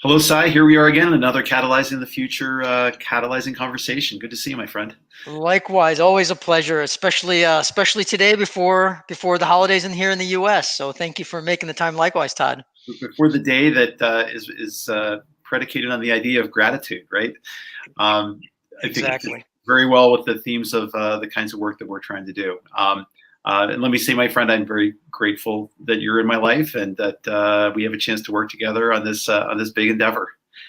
Hello, Sai. Here we are again, another Catalyzing the Future, Catalyzing Conversation. Good to see you, my friend. Likewise, always a pleasure, especially today before the holidays in here in the U.S. So thank you for making the time. Likewise, Todd. Before the day that is predicated on the idea of gratitude, right? I think it fits Exactly. very well with the themes of the kinds of work that we're trying to do. And let me say, my friend, I'm very grateful that you're in my life and that we have a chance to work together on this big endeavor.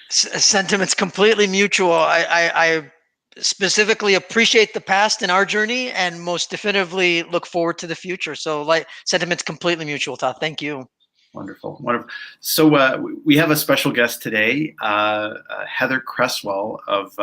Sentiments completely mutual. I specifically appreciate the past in our journey, and most definitively look forward to the future. So, like, sentiments completely mutual, Todd. Thank you. Wonderful, wonderful. So we have a special guest today, Heather Cresswell of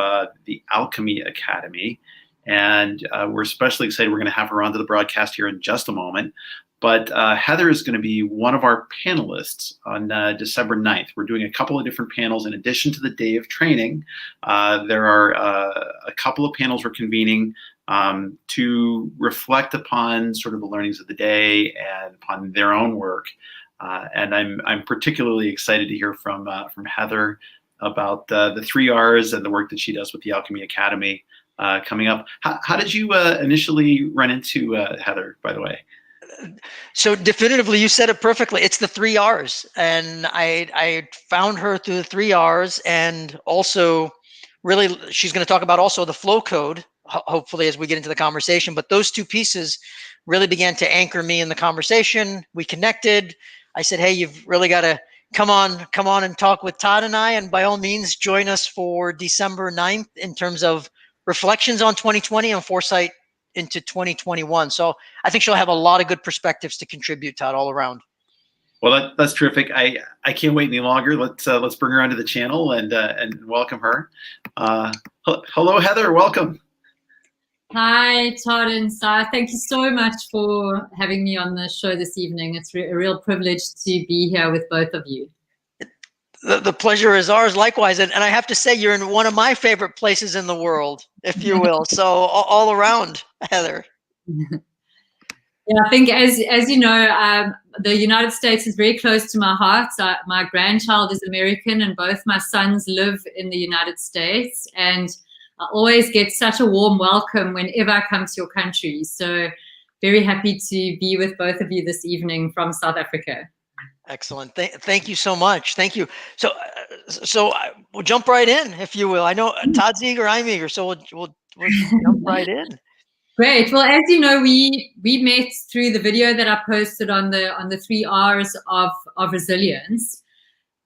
the Alchemy Academy, and we're especially excited. We're going to have her onto the broadcast here in just a moment. But Heather is going to be one of our panelists on December 9th. We're doing a couple of different panels in addition to the day of training. There are a couple of panels we're convening to reflect upon sort of the learnings of the day and upon their own work. And I'm particularly excited to hear from Heather about the 3 R's and the work that she does with the Alchemy Academy coming up. How did you initially run into Heather, by the way? So definitively, you said it perfectly. It's the 3 R's, and I found her through the 3 R's, and also really she's going to talk about also the flow code, hopefully as we get into the conversation. But those 2 pieces really began to anchor me in the conversation. We connected. I said, "Hey, you've really got to come on and talk with Todd and I, and by all means, join us for December 9th in terms of reflections on 2020 and foresight into 2021." So I think she'll have a lot of good perspectives to contribute, Todd, all around. Well, that's terrific. I can't wait any longer. Let's bring her onto the channel and welcome her. Hello, Heather. Welcome. Hi, Todd and Sai. Thank you so much for having me on the show this evening. It's a real privilege to be here with both of you. The pleasure is ours, likewise. And I have to say, you're in one of my favorite places in the world, if you will. So all around, Heather. Yeah, I think as you know, the United States is very close to my heart. My grandchild is American, and both my sons live in the United States. And I always get such a warm welcome whenever I come to your country. So very happy to be with both of you this evening from South Africa. Excellent. Thank you so much. Thank you. So we'll jump right in, if you will. I know Todd's eager, I'm eager, so we'll jump right in. Great. Well, as you know, we met through the video that I posted on the 3 R's of resilience.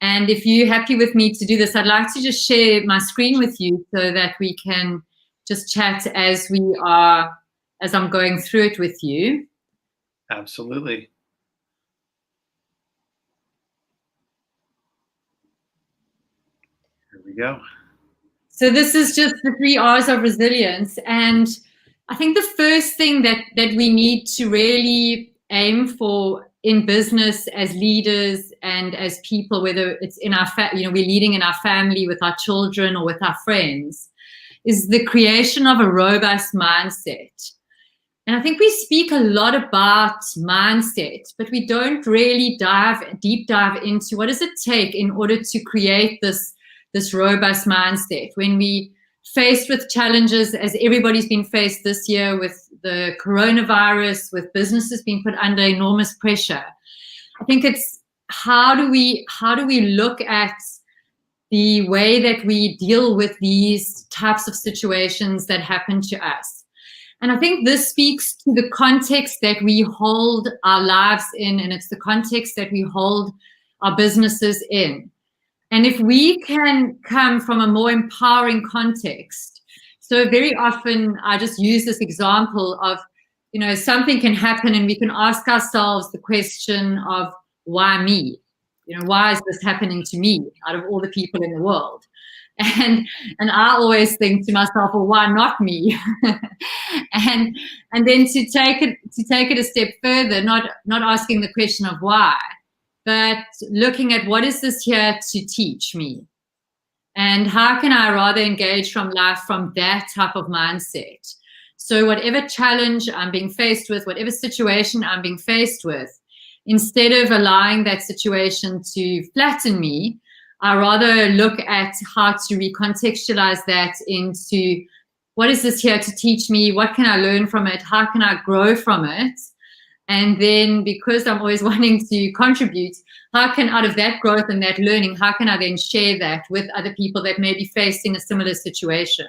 And if you're happy with me to do this, I'd like to just share my screen with you so that we can just chat as I'm going through it with you. Absolutely. Here we go. So this is just the 3 R's of resilience. And I think the first thing that we need to really aim for in business as leaders and as people, whether it's in our we're leading in our family, with our children, or with our friends, is the creation of a robust mindset. And I think we speak a lot about mindset, but we don't really deep dive into what does it take in order to create this robust mindset. When we faced with challenges, as everybody's been faced this year with the coronavirus, with businesses being put under enormous pressure, I think it's how do we look at the way that we deal with these types of situations that happen to us. And I think this speaks to the context that we hold our lives in, and it's the context that we hold our businesses in. And if we can come from a more empowering context, so very often I just use this example of, something can happen and we can ask ourselves the question of, why me? Why is this happening to me out of all the people in the world? And I always think to myself, well, why not me? and then to take it a step further, not asking the question of why, but looking at what is this here to teach me? And how can I rather engage from life from that type of mindset? So whatever challenge I'm being faced with, whatever situation I'm being faced with, instead of allowing that situation to flatten me, I rather look at how to recontextualize that into what is this here to teach me? What can I learn from it? How can I grow from it? And then, because I'm always wanting to contribute, how can, out of that growth and that learning, how can I then share that with other people that may be facing a similar situation?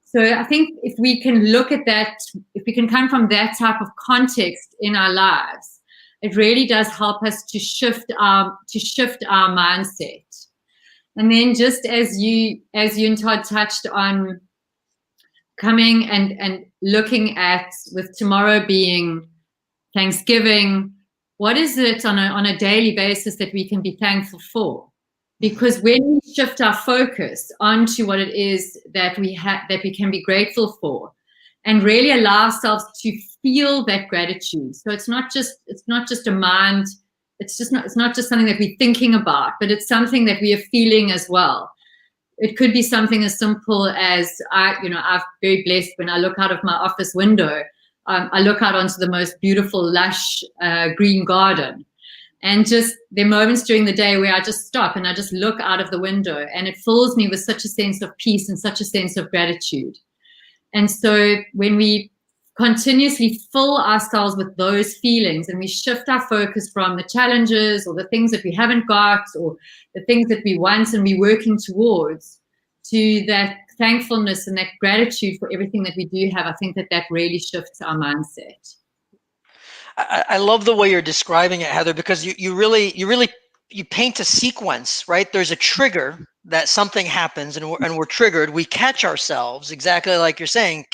So I think if we can look at that, if we can come from that type of context in our lives, it really does help us to shift our mindset. And then, just as you and Todd touched on, coming and looking at, with tomorrow being Thanksgiving, what is it on a daily basis that we can be thankful for? Because when we shift our focus onto what it is that we can be grateful for, and really allow ourselves to feel that gratitude. So it's not just a mind. It's not just something that we're thinking about, but it's something that we are feeling as well. It could be something as simple as I'm very blessed when I look out of my office window. I look out onto the most beautiful, lush green garden. And just there are moments during the day where I just stop and I just look out of the window, and it fills me with such a sense of peace and such a sense of gratitude. And so when we continuously fill ourselves with those feelings and we shift our focus from the challenges or the things that we haven't got or the things that we want and we're working towards, to that thankfulness and that gratitude for everything that we do have, I think that really shifts our mindset. I love the way you're describing it, Heather, because you really paint a sequence, right? There's a trigger that something happens and we're triggered. We catch ourselves, exactly like you're saying,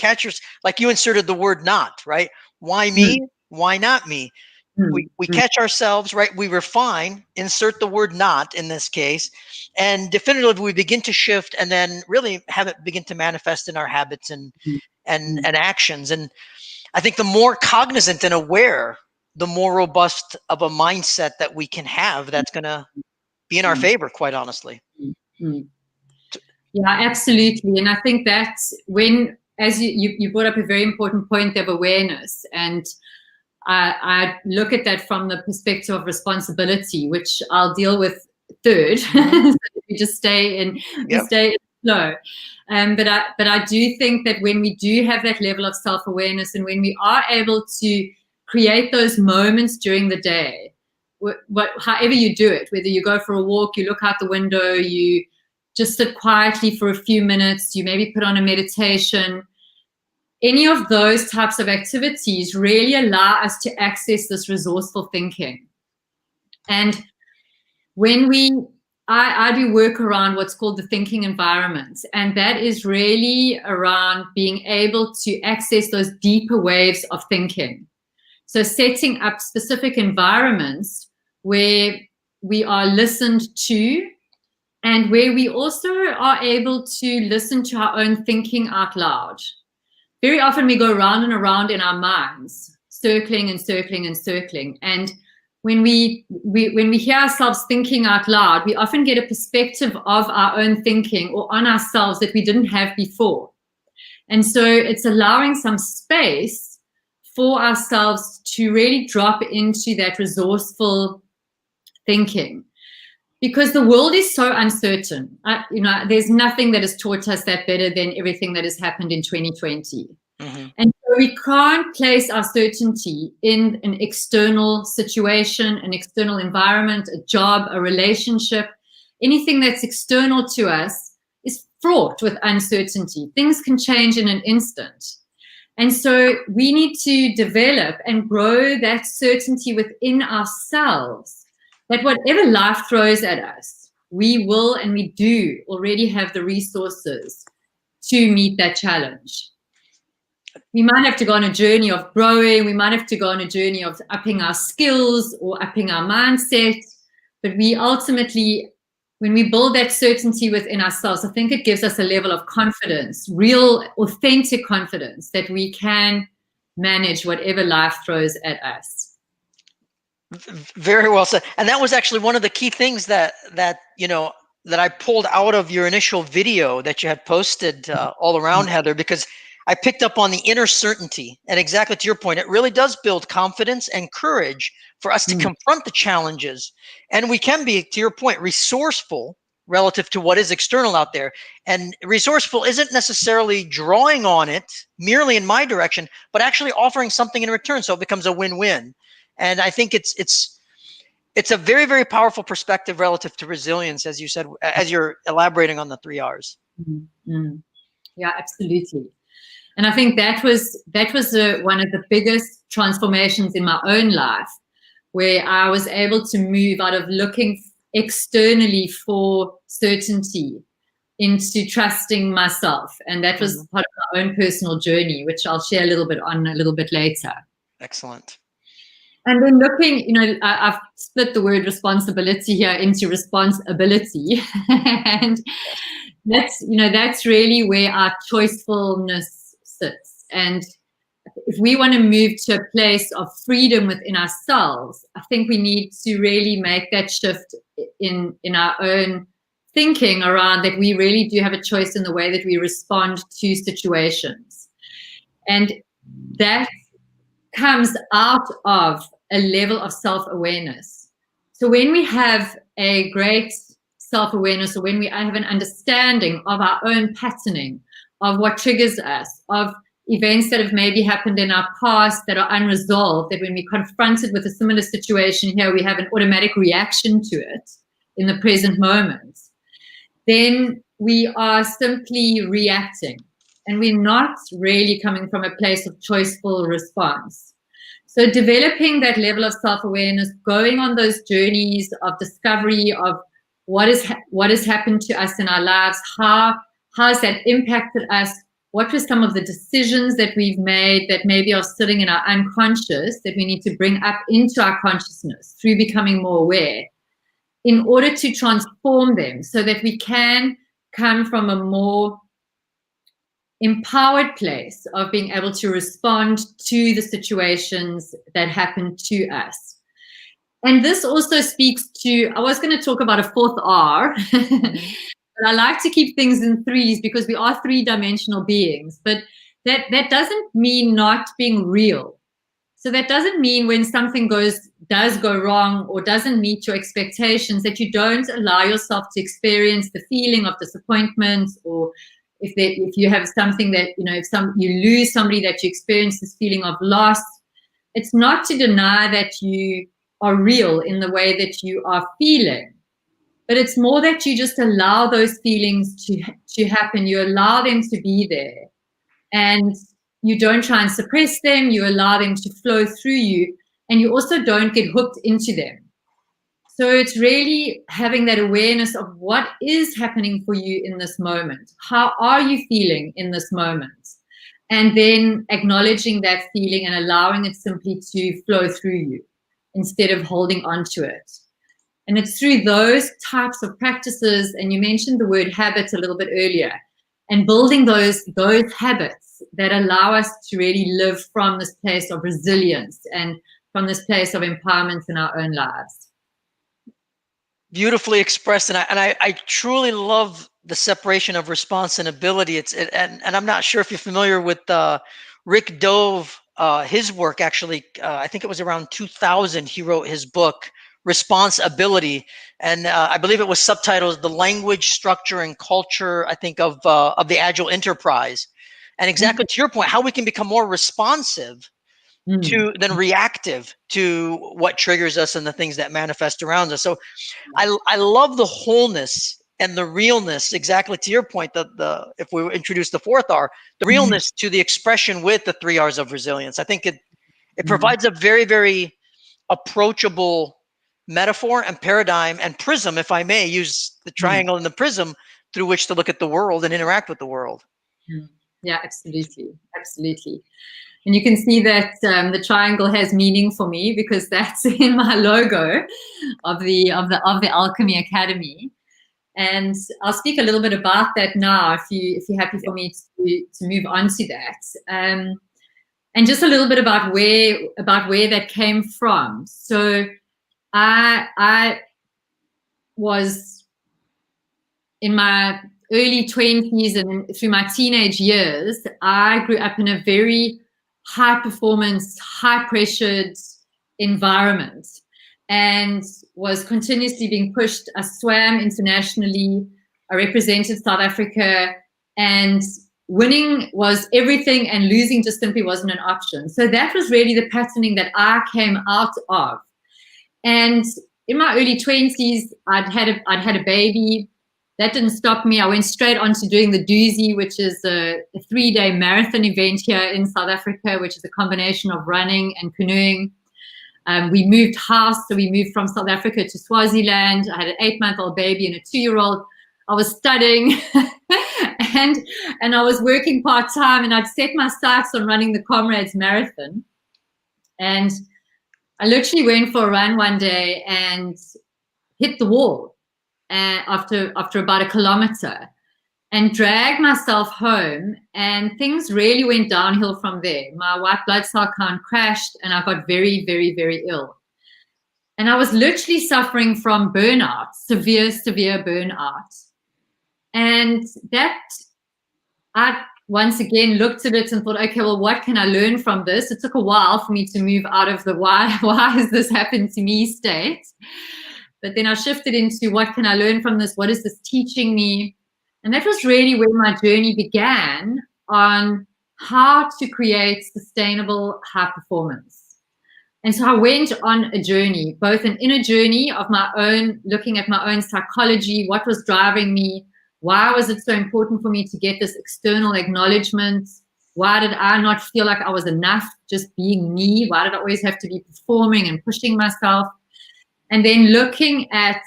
like you inserted the word not, right? Why me? Why not me? We catch ourselves, right? We refine, insert the word not in this case, and definitively we begin to shift and then really have it begin to manifest in our habits and actions. And I think the more cognizant and aware, the more robust of a mindset that we can have, that's going to be in our favor, quite honestly. Yeah, absolutely. And I think that's when, as you brought up a very important point of awareness, and I look at that from the perspective of responsibility, which I'll deal with third. So we just stay in flow. But I do think that when we do have that level of self-awareness, and when we are able to create those moments during the day, however you do it, whether you go for a walk, you look out the window, you just sit quietly for a few minutes, you maybe put on a meditation, any of those types of activities really allow us to access this resourceful thinking. And when I do work around what's called the thinking environment, and that is really around being able to access those deeper waves of thinking. So setting up specific environments where we are listened to, and where we also are able to listen to our own thinking out loud. Very often we go round and around in our minds, circling and circling and circling. And when we hear ourselves thinking out loud, we often get a perspective of our own thinking or on ourselves that we didn't have before. And so it's allowing some space for ourselves to really drop into that resourceful thinking. Because the world is so uncertain. There's nothing that has taught us that better than everything that has happened in 2020. And so we can't place our certainty in an external situation, an external environment, a job, a relationship. Anything that's external to us is fraught with uncertainty. Things can change in an instant. And so we need to develop and grow that certainty within ourselves, that whatever life throws at us, we will and we do already have the resources to meet that challenge. We might have to go on a journey of growing. We might have to go on a journey of upping our skills or upping our mindset. But we ultimately, when we build that certainty within ourselves, I think it gives us a level of confidence, real, authentic confidence that we can manage whatever life throws at us. Very well said. And that was actually one of the key things that I pulled out of your initial video that you had posted all around, Heather, because I picked up on the inner certainty. And exactly to your point, it really does build confidence and courage for us to confront the challenges. And we can be, to your point, resourceful relative to what is external out there. And resourceful isn't necessarily drawing on it merely in my direction, but actually offering something in return, so it becomes a win-win. And I think it's a very, very powerful perspective relative to resilience, as you said, as you're elaborating on the 3 R's. Mm-hmm. Yeah, absolutely. And I think that was one of the biggest transformations in my own life, where I was able to move out of looking externally for certainty into trusting myself. And that was part of my own personal journey, which I'll share a little bit later. Excellent. And then looking, I've split the word responsibility here into responsibility. And that's really where our choicefulness sits. And if we want to move to a place of freedom within ourselves, I think we need to really make that shift in our own thinking around that we really do have a choice in the way that we respond to situations. And that comes out of a level of self-awareness. So when we have a great self-awareness, or when we have an understanding of our own patterning, of what triggers us, of events that have maybe happened in our past that are unresolved, that when we're confronted with a similar situation here, we have an automatic reaction to it in the present moment, then we are simply reacting. And we're not really coming from a place of choiceful response. So developing that level of self-awareness, going on those journeys of discovery of what has happened to us in our lives, how has that impacted us, what were some of the decisions that we've made that maybe are sitting in our unconscious that we need to bring up into our consciousness through becoming more aware, in order to transform them so that we can come from a more empowered place of being able to respond to the situations that happen to us. And this also speaks to, I was going to talk about a fourth R, but I like to keep things in threes because we are three-dimensional beings, but that doesn't mean not being real. So that doesn't mean when something does go wrong or doesn't meet your expectations that you don't allow yourself to experience the feeling of disappointment, or if you have something that, if you lose somebody, that you experience this feeling of loss. It's not to deny that you are real in the way that you are feeling, but it's more that you just allow those feelings to happen. You allow them to be there, and you don't try and suppress them. You allow them to flow through you, and you also don't get hooked into them. So it's really having that awareness of what is happening for you in this moment. How are you feeling in this moment? And then acknowledging that feeling and allowing it simply to flow through you instead of holding on to it. And it's through those types of practices, and you mentioned the word habit a little bit earlier, and building those habits that allow us to really live from this place of resilience and from this place of empowerment in our own lives. Beautifully expressed, and I truly love the separation of response and ability. And I'm not sure if you're familiar with Rick Dove, his work actually. I think it was around 2000 he wrote his book Responsibility, and I believe it was subtitled "The Language, Structure, and Culture," I think of the Agile Enterprise. And exactly to your point, how we can become more responsive than reactive to what triggers us and the things that manifest around us. So I love the wholeness and the realness, exactly to your point, if we introduce the fourth R, the realness to the expression with the 3 R's of resilience. I think it provides a very, very approachable metaphor and paradigm and prism, if I may use the triangle and the prism, through which to look at the world and interact with the world. Yeah, absolutely. Absolutely. And you can see that the triangle has meaning for me because that's in my logo of the Alchemy Academy. And I'll speak a little bit about that now, if you're happy for me to move on to that. And just a little bit about where that came from. So I was in my early 20s and through my teenage years, I grew up in a very high performance, high pressured environment. and was continuously being pushed. I swam internationally. I represented South Africa, and winning was everything and losing just simply wasn't an option. So that was really the patterning that I came out of. And in my early 20s, I'd had a baby. That didn't stop me. I went straight on to doing the Doozy, which is a 3-day marathon event here in South Africa, which is a combination of running and canoeing. We moved house, so we moved from South Africa to Swaziland. I had an 8-month-old baby and a 2-year-old. I was studying and I was working part-time, and I'd set my sights on running the Comrades Marathon. And I literally went for a run one day and hit the wall after about a kilometer, and dragged myself home, and things really went downhill from there. My white blood cell count crashed, and I got very, very, very ill. And I was literally suffering from burnout, severe, severe burnout. And that, I once again looked at it and thought, okay, well, what can I learn from this? It took a while for me to move out of the why has this happened to me state. But then I shifted into what can I learn from this? What is this teaching me? And that was really where my journey began on how to create sustainable high performance. And so I went on a journey, both an inner journey of my own, looking at my own psychology, what was driving me, why was it so important for me to get this external acknowledgement? Why did I not feel like I was enough just being me? Why did I always have to be performing and pushing myself? And then looking at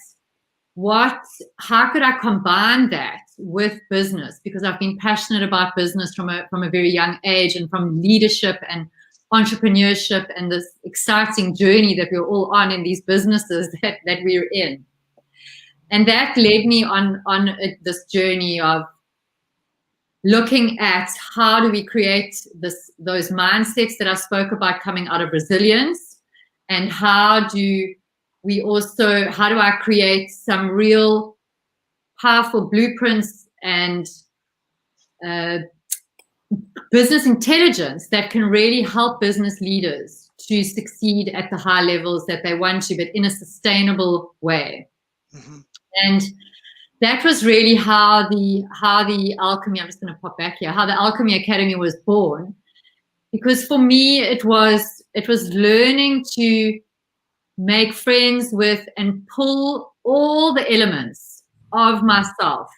how could I combine that with business? Because I've been passionate about business from a very young age, and from leadership and entrepreneurship and this exciting journey that we're all on in these businesses that we're in. And that led me on this journey of looking at how do we create those mindsets that I spoke about coming out of resilience, and how do I create some real powerful blueprints and business intelligence that can really help business leaders to succeed at the high levels that they want to, but in a sustainable way. Mm-hmm. And that was really how the Alchemy, I'm just going to pop back here, how the Alchemy Academy was born. Because for me, it was learning to make friends with and pull all the elements of myself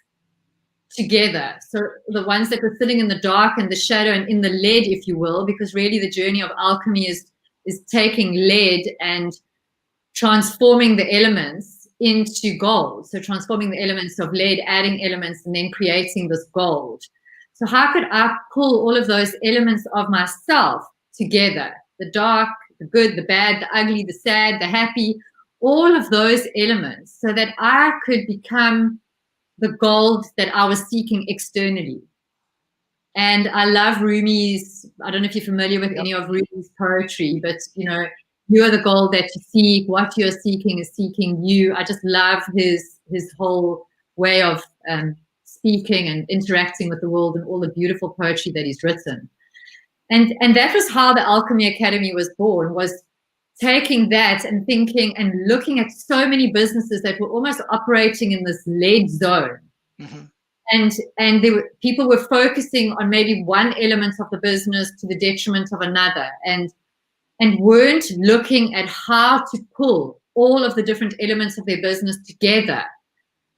together. So the ones that were sitting in the dark and the shadow and in the lead, if you will, because really the journey of alchemy is taking lead and transforming the elements into gold. So transforming the elements of lead, adding elements, and then creating this gold. So how could I pull all of those elements of myself together? The dark, the good, the bad, the ugly, the sad, the happy, all of those elements, so that I could become the gold that I was seeking externally. And I love Rumi's, I don't know if you're familiar with any of Rumi's poetry, but you are the gold that you seek. What you're seeking is seeking you. I just love his whole way of speaking and interacting with the world, and all the beautiful poetry that he's written. And that was how the Alchemy Academy was born, was taking that and thinking and looking at so many businesses that were almost operating in this lead zone. Mm-hmm. And people were focusing on maybe one element of the business to the detriment of another, and weren't looking at how to pull all of the different elements of their business together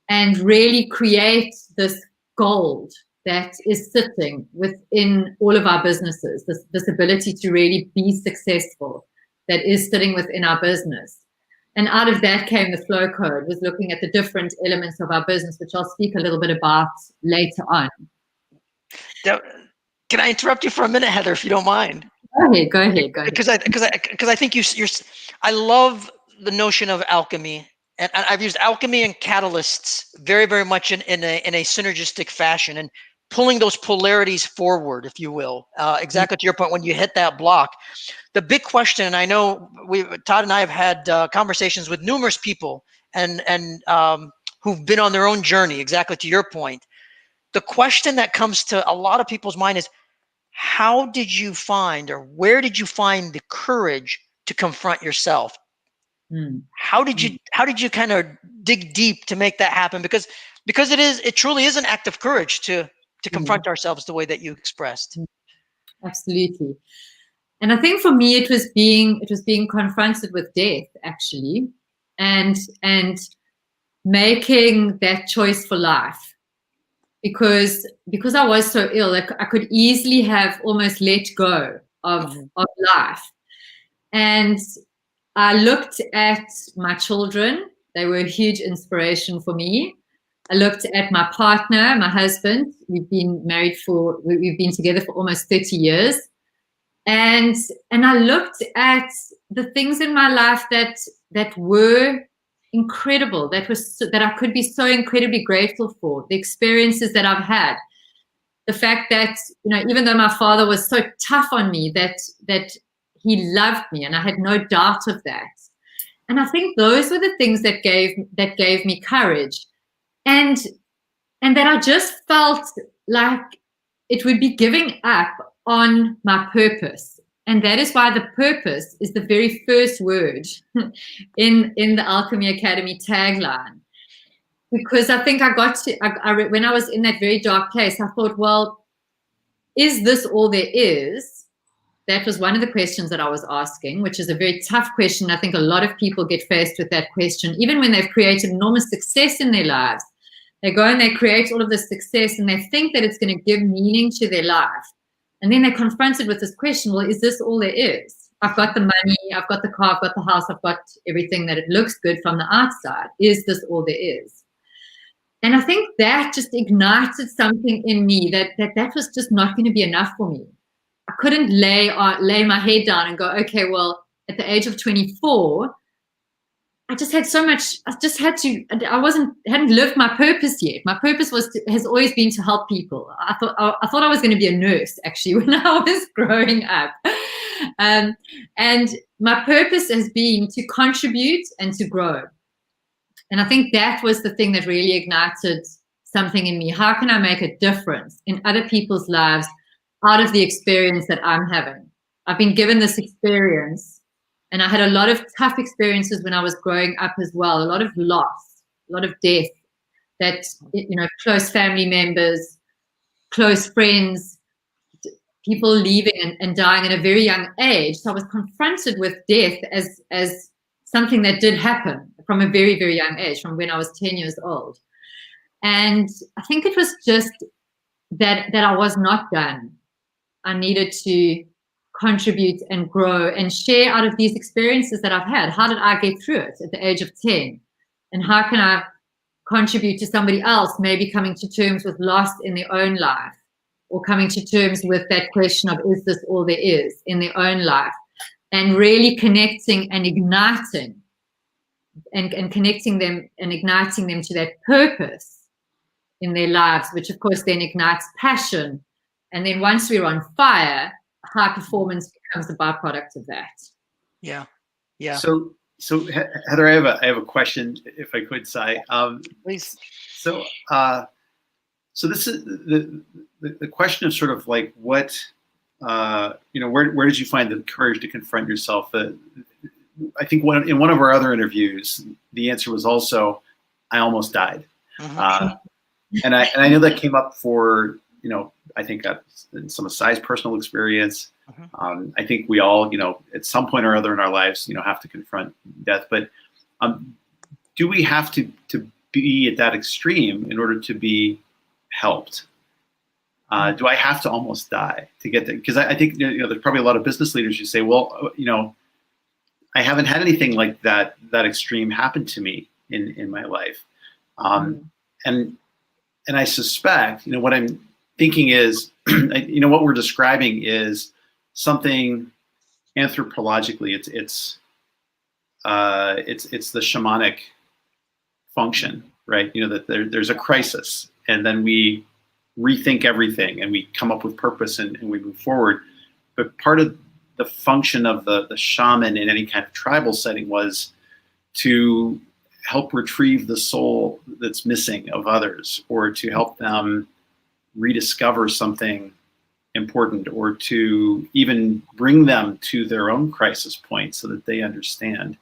and really create this gold that is sitting within all of our businesses, this ability to really be successful that is sitting within our business. And out of that came the flow code, was looking at the different elements of our business, which I'll speak a little bit about later on. Can I interrupt you for a minute, Heather, if you don't mind? Go ahead. Because I think I love the notion of alchemy, and I've used alchemy and catalysts very, very much in a synergistic fashion, and pulling those polarities forward, if you will. Exactly to your point, when you hit that block, the big question, and I know Todd and I have had conversations with numerous people and who've been on their own journey. Exactly to your point, the question that comes to a lot of people's mind is, how did you find, or where did you find the courage to confront yourself? How did you kind of dig deep to make that happen? Because it truly is an act of courage to confront ourselves the way that you expressed. Absolutely. And I think for me, it was being confronted with death, actually, and making that choice for life, because I was so ill, I could easily have almost let go of life. And I looked at my children; they were a huge inspiration for me. I looked at my partner, my husband. We've been together for almost 30 years. And I looked at the things in my life that were incredible, that I could be so incredibly grateful for, the experiences that I've had, the fact that, even though my father was so tough on me, that he loved me, and I had no doubt of that. And I think those were the things that gave me courage, and that I just felt like it would be giving up on my purpose. And that is why the purpose is the very first word in the Alchemy Academy tagline. Because I think when I was in that very dark place, I thought, well, is this all there is? That was one of the questions that I was asking, which is a very tough question. I think a lot of people get faced with that question, even when they've created enormous success in their lives. They go and they create all of this success, and they think that it's going to give meaning to their life. And then they're confronted with this question, well, is this all there is? I've got the money, I've got the car, I've got the house, I've got everything that it looks good from the outside. Is this all there is? And I think that just ignited something in me that was just not going to be enough for me. I couldn't lay my head down and go, okay, well, at the age of 24, I just had so much. I hadn't lived my purpose yet. My purpose has always been to help people. I thought I was going to be a nurse, actually, when I was growing up. And my purpose has been to contribute and to grow. And I think that was the thing that really ignited something in me. How can I make a difference in other people's lives out of the experience that I'm having? I've been given this experience. And I had a lot of tough experiences when I was growing up as well, a lot of loss, a lot of death, that, close family members, close friends, people leaving and dying at a very young age. So I was confronted with death as something that did happen from a very, very young age, from when I was 10 years old. And I think it was just that I was not done. I needed to contribute and grow and share out of these experiences that I've had. How did I get through it at the age of 10? And how can I contribute to somebody else maybe coming to terms with loss in their own life, or coming to terms with that question of, is this all there is in their own life? And really connecting and igniting and connecting them and igniting them to that purpose in their lives, which of course then ignites passion. And then once we're on fire, high performance becomes a byproduct of that. Yeah. So Heather, I have a question, if I could, Sai. Please. So this is the question of sort of like what, where did you find the courage to confront yourself? I think in one of our other interviews, the answer was also, I almost died. And I know that came up for, I think some of Sai's personal experience. I think we all, at some point or other in our lives, have to confront death. But do we have to be at that extreme in order to be helped? Do I have to almost die to get there? Because I think there's probably a lot of business leaders who say, well, I haven't had anything like that extreme happen to me in my life. And I suspect, what I'm thinking is, what we're describing is something anthropologically. It's the shamanic function, right? That there's a crisis, and then we rethink everything, and we come up with purpose, and we move forward. But part of the function of the shaman in any kind of tribal setting was to help retrieve the soul that's missing of others, or to help them rediscover something important, or to even bring them to their own crisis point so that they understand.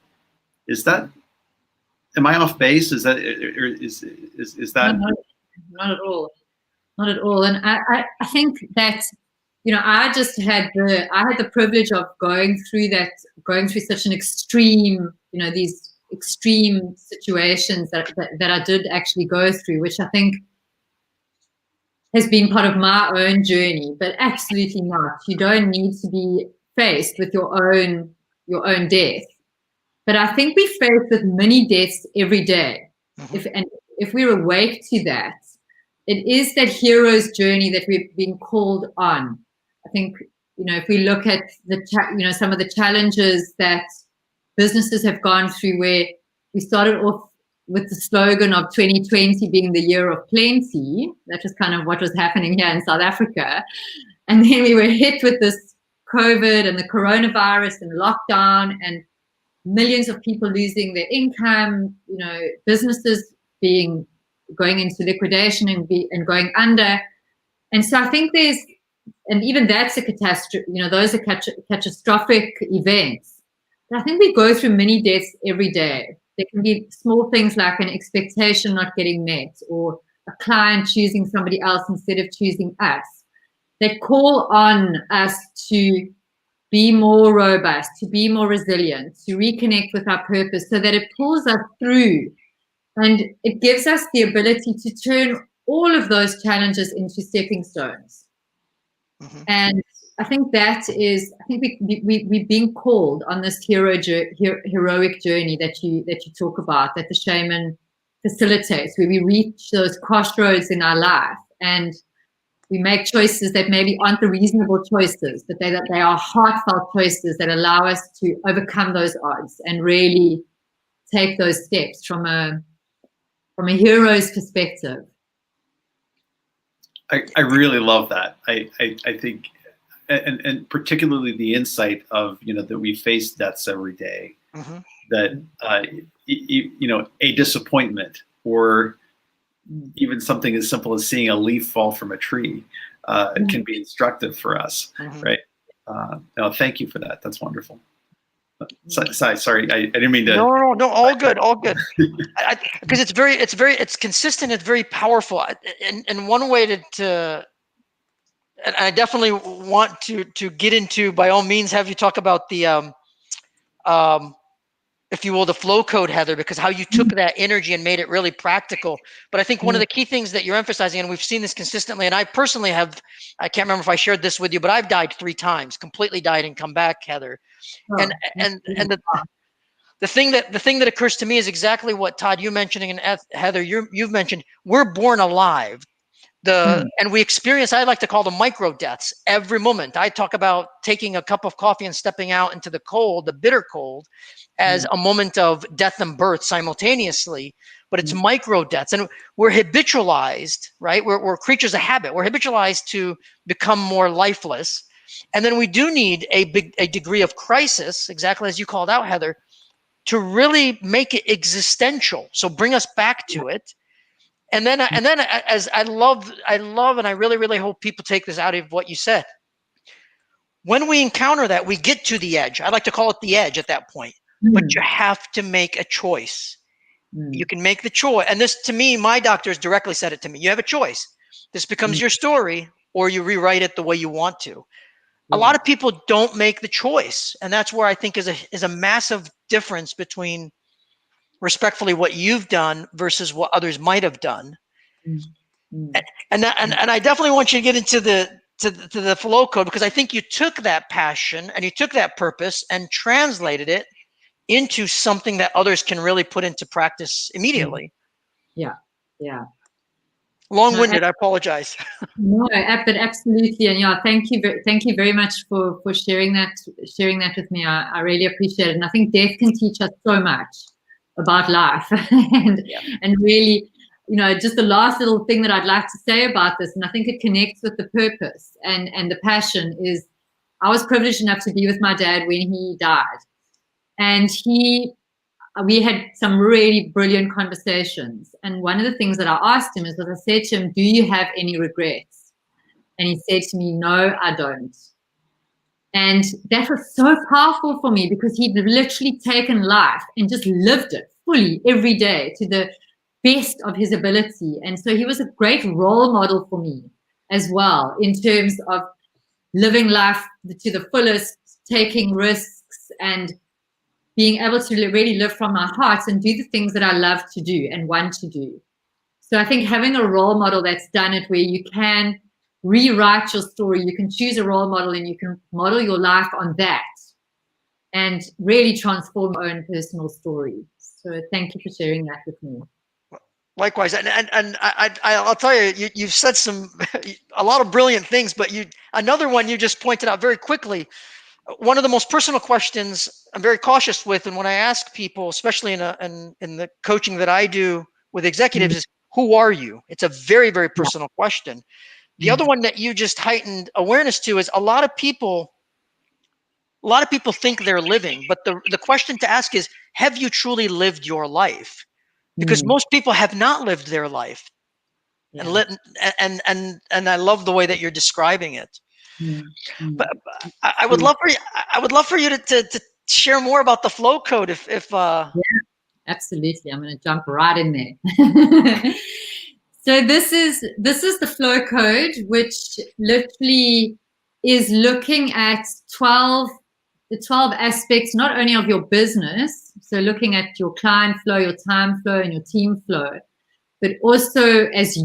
Is that, am I off base? Is that, is that? No, not at all. Not at all. And I think that, I had the privilege of going through such an extreme, these extreme situations that I did actually go through, which I think has been part of my own journey, but absolutely not. You don't need to be faced with your own death. But I think we face with many deaths every day. Mm-hmm. If we're awake to that, it is that hero's journey that we've been called on. I think, if we look at some of the challenges that businesses have gone through, where we started off with the slogan of 2020 being the year of plenty. That was kind of what was happening here in South Africa. And then we were hit with this COVID and the coronavirus and lockdown, and millions of people losing their income, businesses going into liquidation and going under. And so I think and even that's a catastrophe, those are catastrophic events. But I think we go through many deaths every day. There can be small things like an expectation not getting met, or a client choosing somebody else instead of choosing us, that call on us to be more robust, to be more resilient, to reconnect with our purpose, so that it pulls us through. And it gives us the ability to turn all of those challenges into stepping stones. Mm-hmm. And I think we've been called on this heroic journey that you talk about, that the shaman facilitates, where we reach those crossroads in our life and we make choices that maybe aren't the reasonable choices, but they are heartfelt choices that allow us to overcome those odds and really take those steps from a hero's perspective. I really love that. I think, and particularly the insight of, that we face deaths every day, mm-hmm. that, a disappointment, or even something as simple as seeing a leaf fall from a tree mm-hmm. can be instructive for us, mm-hmm. right? No, thank you for that. That's wonderful. Sorry, I didn't mean to. No, all good. Because it's consistent. It's very powerful. And one way to and I definitely want to get into, by all means, have you talk about the if you will, the flow code, Heather, because how you took that energy and made it really practical. But I think one of the key things that you're emphasizing, and we've seen this consistently, and I personally I can't remember if I shared this with you, but I've died 3 times, completely died and come back, Heather. Oh, and the thing that occurs to me is exactly what Todd, you mentioning, and Heather, you've mentioned. We're born alive. And we experience, I like to call them micro deaths every moment. I talk about taking a cup of coffee and stepping out into the cold, the bitter cold, as a moment of death and birth simultaneously, but it's micro deaths. And we're habitualized, right? We're creatures of habit. We're habitualized to become more lifeless. And then we do need a degree of crisis, exactly as you called out, Heather, to really make it existential. So bring us back to it. And then as I love, and I really, really hope people take this out of what you said. When we encounter that, we get to the edge. I like to call it the edge at that point. But you have to make a choice. You can make the choice. And this, to me, my doctors directly said it to me. You have a choice. This becomes your story, or you rewrite it the way you want to. A lot of people don't make the choice. And that's where I think is a massive difference between, respectfully, what you've done versus what others might have done. And I definitely want you to get into the flow code, because I think you took that passion and you took that purpose and translated it into something that others can really put into practice immediately. Yeah. Long-winded, I apologize. No, but absolutely. And yeah, thank you very much for sharing that with me. I really appreciate it. And I think death can teach us so much about life. And really, just the last little thing that I'd like to say about this, and I think it connects with the purpose and the passion, is I was privileged enough to be with my dad when he died. And we had some really brilliant conversations. And one of the things that I asked him is, I said to him, do you have any regrets? And he said to me, no, I don't. And that was so powerful for me because he'd literally taken life and just lived it fully every day to the best of his ability. And so he was a great role model for me as well in terms of living life to the fullest, taking risks, and being able to really live from my heart and do the things that I love to do and want to do. So I think having a role model that's done it, where you can rewrite your story, you can choose a role model and you can model your life on that and really transform your own personal story. So thank you for sharing that with me. Likewise, and I'll tell you, you've said a lot of brilliant things, but another one you just pointed out very quickly. One of the most personal questions I'm very cautious with, and when I ask people, especially in the coaching that I do with executives, is who are you? It's a very, very personal question. The other one that you just heightened awareness to is a lot of people think they're living, but the question to ask is, have you truly lived your life? Because most people have not lived their life. Yeah. And I love the way that you're describing it. But I would love for you to share more about the flow code if yeah, absolutely. I'm going to jump right in there. So this is the flow code, which literally is looking at the 12 aspects, not only of your business, so looking at your client flow, your time flow, and your team flow, but also as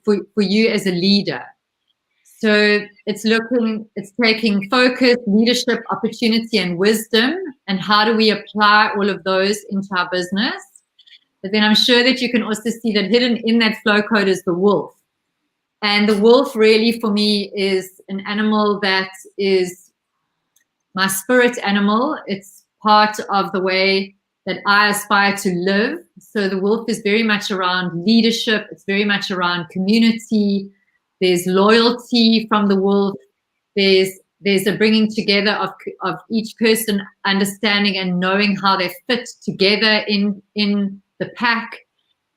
for you as a leader. So it's taking focus, leadership, opportunity, and wisdom, and how do we apply all of those into our business. But then I'm sure that you can also see that hidden in that flow code is the wolf. And the wolf really for me is an animal that is my spirit animal. It's part of the way that I aspire to live. So the wolf is very much around leadership. It's very much around community. There's loyalty from the wolf. There's a bringing together of each person, understanding and knowing how they fit together in the pack,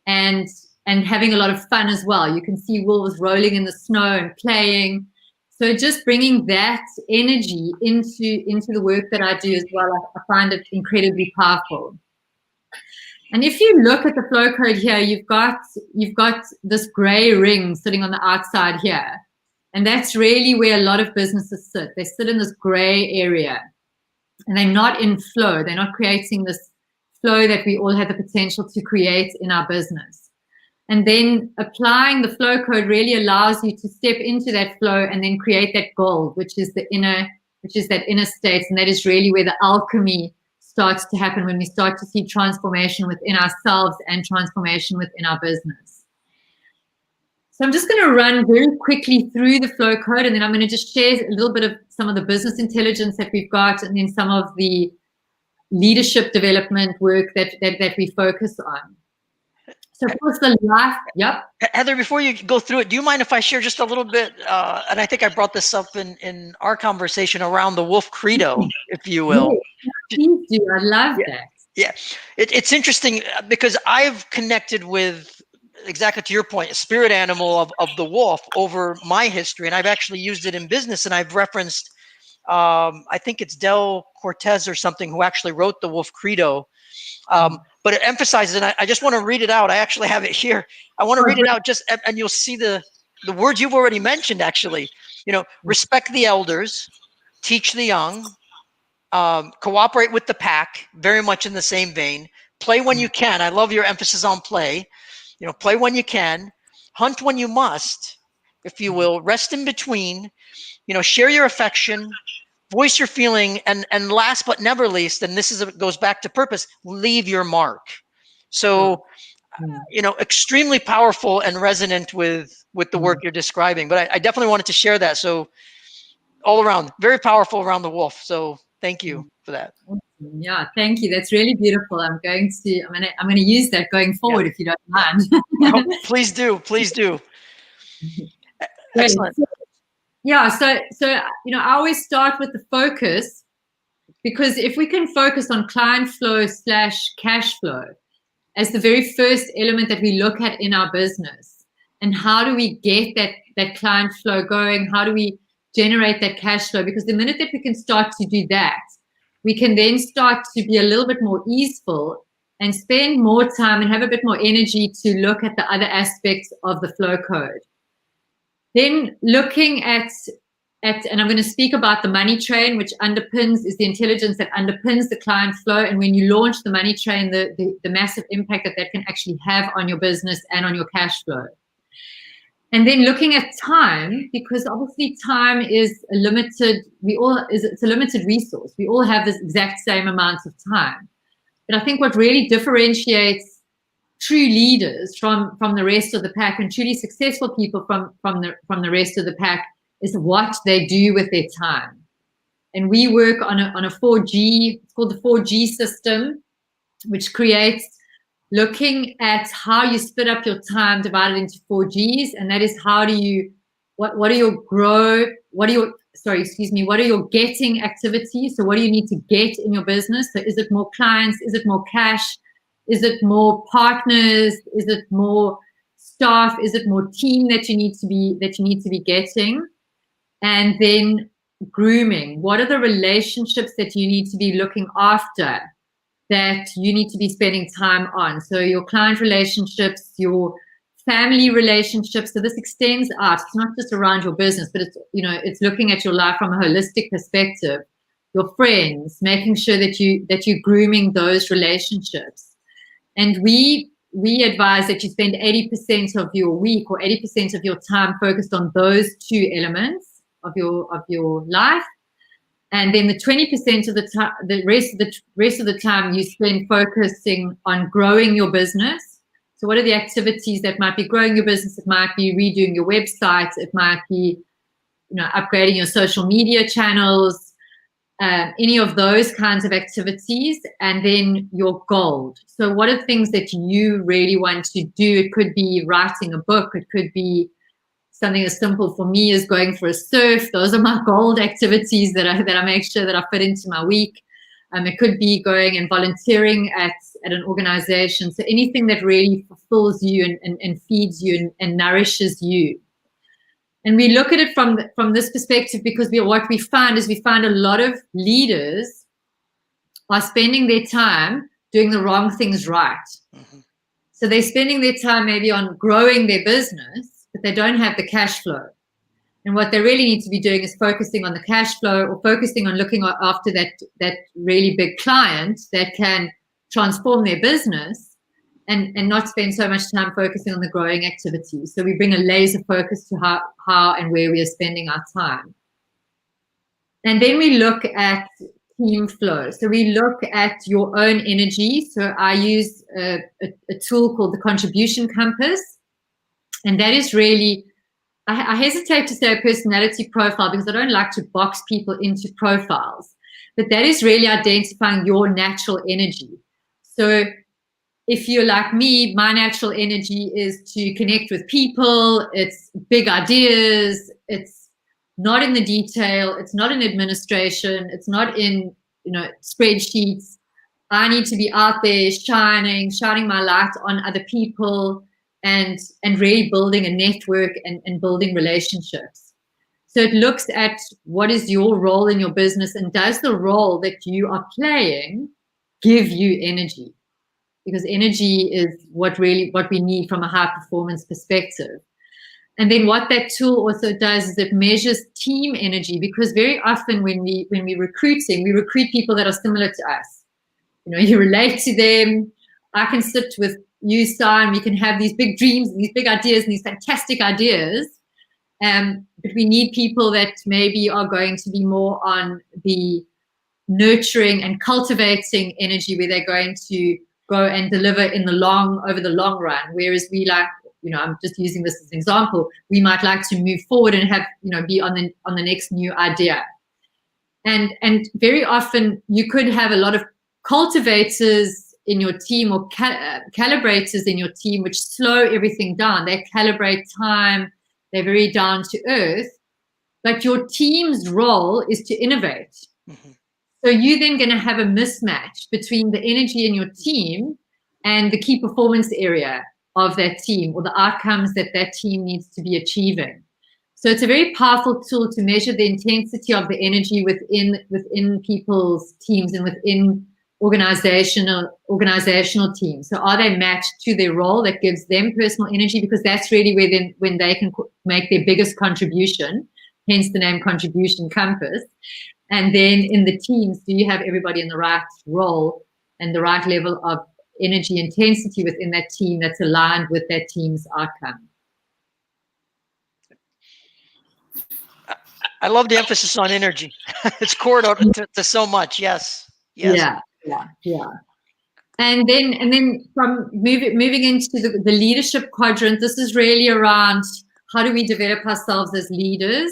and having a lot of fun as well. You can see wolves rolling in the snow and playing. So just bringing that energy into the work that I do as well, I find it incredibly powerful. And if you look at the flow code here, you've got this gray ring sitting on the outside here. And that's really where a lot of businesses sit. They sit in this gray area and they're not in flow. They're not creating this flow that we all have the potential to create in our business. And then applying the flow code really allows you to step into that flow and then create that gold, which is that inner state. And that is really where the alchemy starts to happen, when we start to see transformation within ourselves and transformation within our business. So I'm just going to run very quickly through the flow code, and then I'm going to just share a little bit of some of the business intelligence that we've got, and then some of the leadership development work that we focus on. So of course the life, yep. Heather, before you go through it, do you mind if I share just a little bit, and I think I brought this up in our conversation around the wolf credo, if you will. Yeah, please do. I love that. Yeah, it's interesting because I've connected with, exactly to your point, a spirit animal of the wolf over my history, and I've actually used it in business, and I've referenced, I think it's Del Cortez or something, who actually wrote the wolf credo. But it emphasizes, and I just want to read it out. I actually have it here. I want to read it out and you'll see the words you've already mentioned, actually. Respect the elders, teach the young, cooperate with the pack, very much in the same vein. Play when you can. I love your emphasis on play. Play when you can. Hunt when you must, if you will. Rest in between. Share your affection. Voice your feeling, and last but never least, and goes back to purpose, leave your mark. So, extremely powerful and resonant with the work you're describing. But I definitely wanted to share that. So, all around, very powerful around the wolf. So, thank you for that. Yeah, thank you. That's really beautiful. I'm going to use that going forward, if you don't mind. Oh, please do. Excellent. Yeah, so I always start with the focus, because if we can focus on client flow / cash flow as the very first element that we look at in our business, and how do we get that client flow going? How do we generate that cash flow, because the minute that we can start to do that, we can then start to be a little bit more easeful and spend more time and have a bit more energy to look at the other aspects of the flow code. Then looking at and I'm going to speak about the money train, which is the intelligence that underpins the client flow. And when you launch the money train, the massive impact that can actually have on your business and on your cash flow. And then looking at time, because obviously time is a limited, it's a limited resource. We all have this exact same amount of time. But I think what really differentiates true leaders from the rest of the pack, and truly successful people from the rest of the pack, is what they do with their time. And we work on a 4G, it's called the 4G system, which creates looking at how you split up your time divided into 4Gs. And that is what are your getting activities? So what do you need to get in your business? So is it more clients? Is it more cash? Is it more partners? Is it more staff? Is it more team that you need to be getting? And then grooming. What are the relationships that you need to be looking after, that you need to be spending time on? So your client relationships, your family relationships. So this extends out. It's not just around your business, but it's looking at your life from a holistic perspective. Your friends, making sure that you're grooming those relationships. And we advise that you spend 80% of your week or 80% of your time focused on those two elements of your life, and then the 20% of the time, the rest of the time, you spend focusing on growing your business. So, what are the activities that might be growing your business? It might be redoing your website. It might be, upgrading your social media channels. Any of those kinds of activities, and then your gold. So, what are things that you really want to do? It could be writing a book. It could be something as simple for me as going for a surf. Those are my gold activities that I make sure that I fit into my week. It could be going and volunteering at an organization. So anything that really fulfills you and feeds you and nourishes you. And we look at it from this perspective, because what we find a lot of leaders are spending their time doing the wrong things right. Mm-hmm. So they're spending their time maybe on growing their business, but they don't have the cash flow. And what they really need to be doing is focusing on the cash flow, or focusing on looking after that really big client that can transform their business, and not spend so much time focusing on the growing activities. So we bring a laser focus to how and where we are spending our time. And then we look at team flow. So we look at your own energy. So I use a tool called the contribution compass. And that is really, I hesitate to say a personality profile, because I don't like to box people into profiles. But that is really identifying your natural energy. So if you're like me, my natural energy is to connect with people. It's big ideas. It's not in the detail. It's not in administration. It's not in, spreadsheets. I need to be out there shining my light on other people, and really building a network and building relationships. So it looks at what is your role in your business, and does the role that you are playing give you energy? Because energy is what we need from a high performance perspective. And then what that tool also does is it measures team energy, because very often when we're recruiting, we recruit people that are similar to us. You relate to them. I can sit with you, Star, and we can have these big dreams and these big ideas and these fantastic ideas. But we need people that maybe are going to be more on the nurturing and cultivating energy, where they're going to go and deliver over the long run. Whereas we like, I'm just using this as an example, we might like to move forward and have, be on the next new idea. And very often you could have a lot of cultivators in your team, or calibrators in your team, which slow everything down. They calibrate time. They're very down to earth. But your team's role is to innovate. Mm-hmm. So you're then going to have a mismatch between the energy in your team and the key performance area of that team, or the outcomes that team needs to be achieving. So it's a very powerful tool to measure the intensity of the energy within people's teams and within organizational teams. So are they matched to their role that gives them personal energy? Because that's really when they can make their biggest contribution, hence the name Contribution Compass. And then in the teams, do you have everybody in the right role and the right level of energy intensity within that team that's aligned with that team's outcome? I love the emphasis on energy. It's core to so much. Yes. Yeah. And then from moving into the leadership quadrant, this is really around how do we develop ourselves as leaders.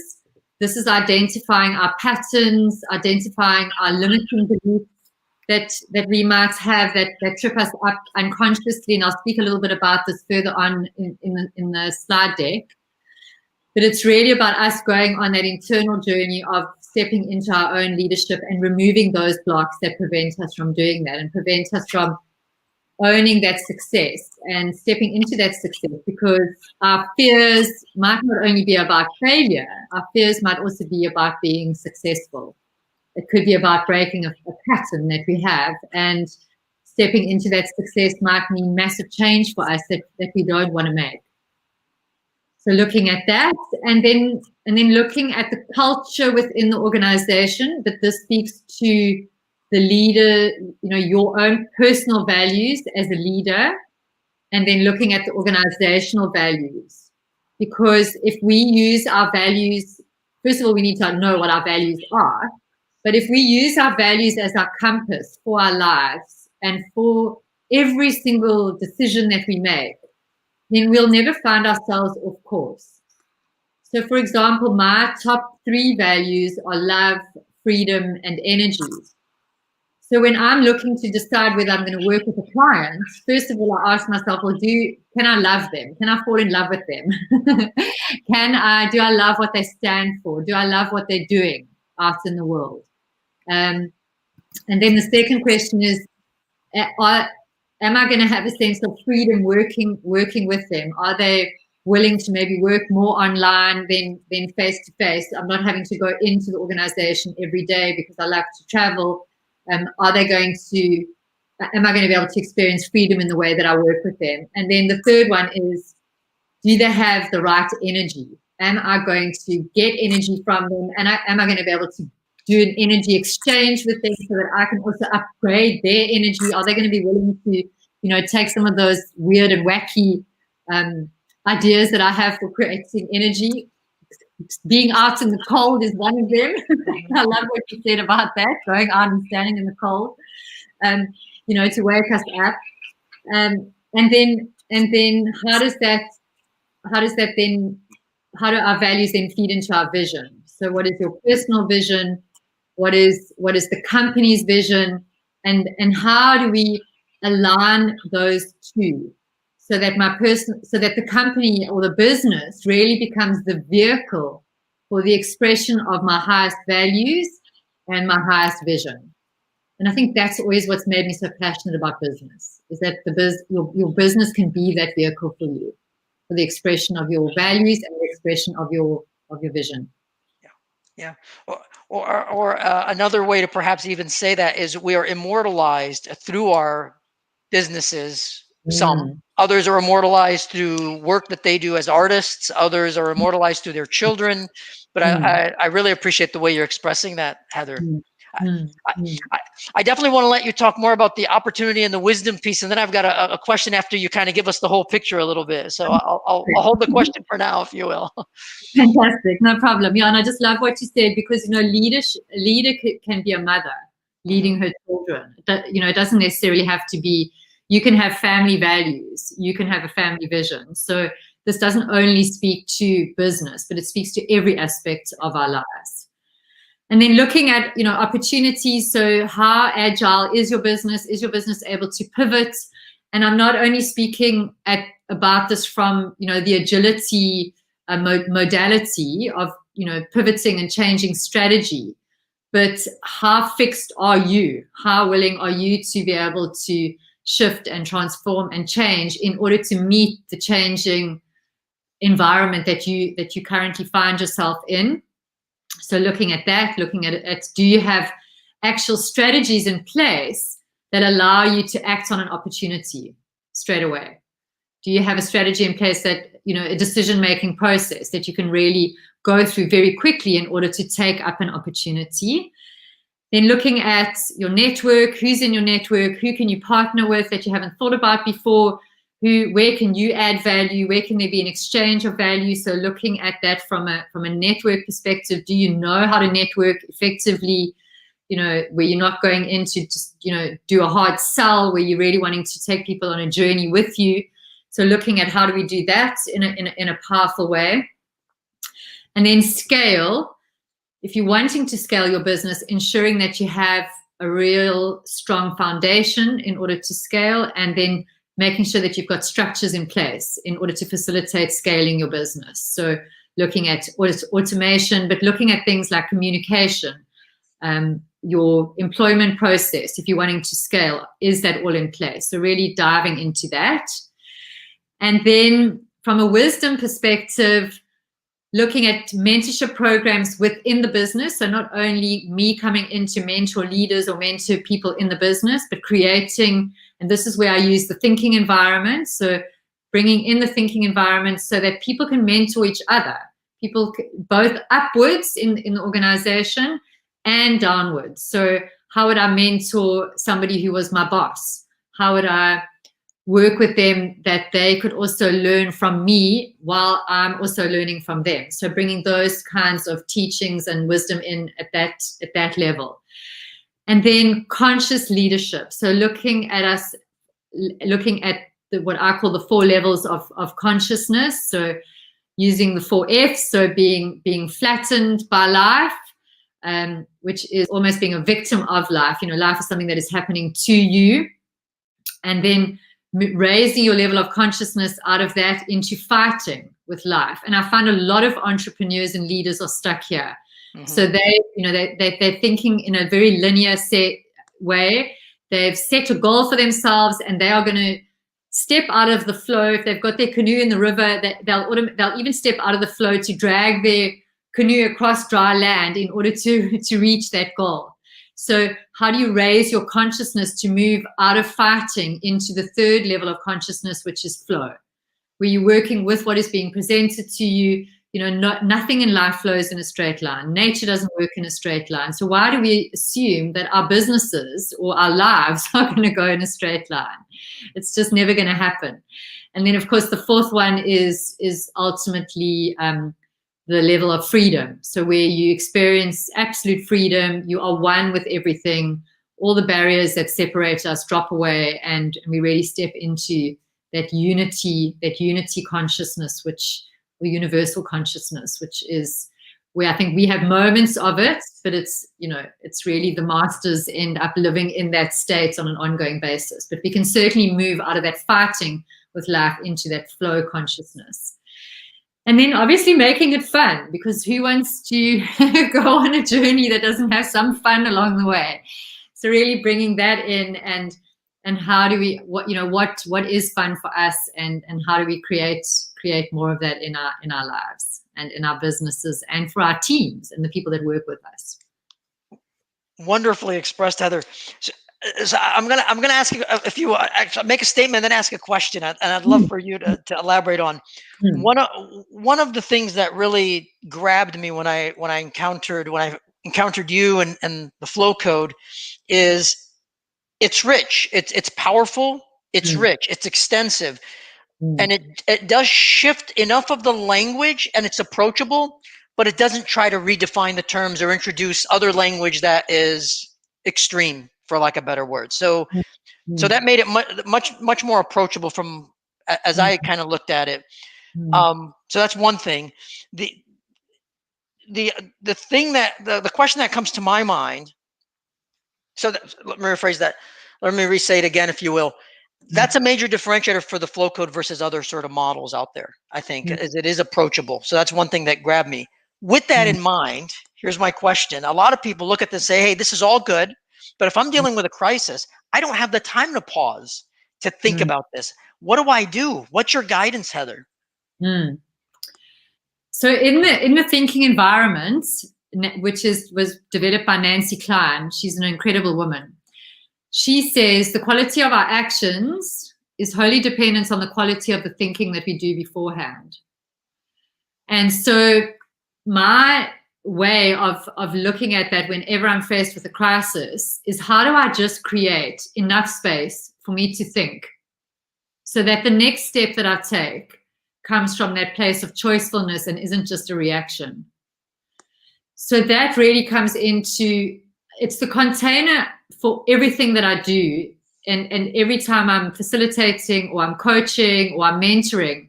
This is identifying our patterns, identifying our limiting beliefs that we might have that trip us up unconsciously. And I'll speak a little bit about this further on in the slide deck. But it's really about us going on that internal journey of stepping into our own leadership and removing those blocks that prevent us from doing that and prevent us from owning that success and stepping into that success, because our fears might not only be about failure, our fears might also be about being successful. It could be about breaking a pattern that we have, and stepping into that success might mean massive change for us that we don't want to make. So looking at that, and then looking at the culture within the organization, but this speaks to the leader, your own personal values as a leader, and then looking at the organizational values. Because if we use our values, first of all, we need to know what our values are. But if we use our values as our compass for our lives and for every single decision that we make, then we'll never find ourselves off course. So, for example, my top 3 values are love, freedom, and energy. So when I'm looking to decide whether I'm going to work with a client, first of all, I ask myself, well, can I love them? Can I fall in love with them? Do I love what they stand for? Do I love what they're doing out in the world? And then the second question is, am I going to have a sense of freedom working with them? Are they willing to maybe work more online than face to face? I'm not having to go into the organization every day because I love to travel. Am I going to be able to experience freedom in the way that I work with them? And then the third one is, do they have the right energy? Am I going to get energy from them? And am I going to be able to do an energy exchange with them so that I can also upgrade their energy? Are they going to be willing to, take some of those weird and wacky ideas that I have for creating energy? Being out in the cold is one of them. I love what you said about that, going out and standing in the cold, to wake us up. And then how do our values then feed into our vision? So what is your personal vision? What is the company's vision? And how do we align those two so that the company or the business really becomes the vehicle for the expression of my highest values and my highest vision? And I think that's always what's made me so passionate about business, is that your business can be that vehicle for you, for the expression of your values and the expression of your vision. Yeah. Or another way to perhaps even say that is we are immortalized through our businesses. Some others are immortalized through work that they do as artists. Others are immortalized through their children. But I really appreciate the way you're expressing that, Heather. I definitely want to let you talk more about the opportunity and the wisdom piece, and then I've got a question after you kind of give us the whole picture a little bit. So I'll hold the question for now, if you will. Fantastic, no problem. Yeah, and I just love what you said, because a leader can be a mother leading her children. It doesn't necessarily have to be. You can have family values. You can have a family vision. So this doesn't only speak to business, but it speaks to every aspect of our lives. And then looking at, opportunities. So how agile is your business? Is your business able to pivot? And I'm not only speaking about this from, the agility modality of, pivoting and changing strategy, but how fixed are you? How willing are you to be able to shift and transform and change in order to meet the changing environment that you currently find yourself in. So looking at that, looking at do you have actual strategies in place that allow you to act on an opportunity straight away? Do you have a strategy in place that, a decision-making process that you can really go through very quickly in order to take up an opportunity? Then looking at your network, who's in your network, who can you partner with that you haven't thought about before, where can you add value, where can there be an exchange of value? So looking at that from a network perspective, do you know how to network effectively, where you're not going in to just, do a hard sell, where you're really wanting to take people on a journey with you. So looking at how do we do that in a powerful way. And then scale. If you're wanting to scale your business, ensuring that you have a real strong foundation in order to scale, and then making sure that you've got structures in place in order to facilitate scaling your business. So looking at automation, but looking at things like communication, your employment process, if you're wanting to scale, is that all in place? So really diving into that. And then from a wisdom perspective, looking at mentorship programs within the business. So not only me coming in to mentor leaders or mentor people in the business, but creating, and this is where I use the thinking environment. So bringing in the thinking environment so that people can mentor each other, people both upwards in the organization and downwards. So how would I mentor somebody who was my boss? How would I work with them that they could also learn from me while I'm also learning from them? So bringing those kinds of teachings and wisdom in at that level. And then conscious leadership. So looking at what I call the 4 levels of consciousness. So using the 4 F's, so being flattened by life, which is almost being a victim of life. Life is something that is happening to you. And then raising your level of consciousness out of that into fighting with life. And I find a lot of entrepreneurs and leaders are stuck here. Mm-hmm. So they're thinking in a very linear set way. They've set a goal for themselves and they are going to step out of the flow. If they've got their canoe in the river, they'll even step out of the flow to drag their canoe across dry land in order to reach that goal. So how do you raise your consciousness to move out of fighting into the 3rd level of consciousness, which is flow, where you're working with what is being presented to you? Nothing in life flows in a straight line. Nature doesn't work in a straight line. So why do we assume that our businesses or our lives are going to go in a straight line? It's just never going to happen. And then, of course, the 4th one is ultimately the level of freedom. So where you experience absolute freedom, you are one with everything, all the barriers that separate us drop away, and we really step into that unity consciousness, or universal consciousness, which is where I think we have moments of it, but it's really the masters end up living in that state on an ongoing basis. But we can certainly move out of that fighting with life into that flow consciousness. And then obviously making it fun, because who wants to go on a journey that doesn't have some fun along the way? So really bringing that in, and how do we, what is fun for us, and how do we create more of that in our lives and in our businesses and for our teams and the people that work with us. Wonderfully expressed, Heather. So I'm gonna ask you if you actually make a statement, then ask a question, and I'd love for you to elaborate on one of the things that really grabbed me when I encountered you and the flow code is it's rich, it's powerful, it's rich, it's extensive, and it does shift enough of the language, and it's approachable, but it doesn't try to redefine the terms or introduce other language that is extreme, for lack of a better word. So that made it much more approachable from as I kind of looked at it. So that's one thing. The thing that the question that comes to my mind. So let me rephrase that. Let me re-say it again, if you will. That's a major differentiator for the flow code versus other sort of models out there, I think, is it is approachable. So that's one thing that grabbed me. With that in mind, here's my question. A lot of people look at this and say, hey, this is all good, but if I'm dealing with a crisis, I don't have the time to pause to think about this. What do I do? What's your guidance, Heather? So in the thinking environment, which was developed by Nancy Klein, she's an incredible woman. She says the quality of our actions is wholly dependent on the quality of the thinking that we do beforehand. And so my way of looking at that whenever I'm faced with a crisis is, how do I just create enough space for me to think so that the next step that I take comes from that place of choicefulness and isn't just a reaction. So that really comes into, it's the container for everything that I do. And every time I'm facilitating or I'm coaching or I'm mentoring,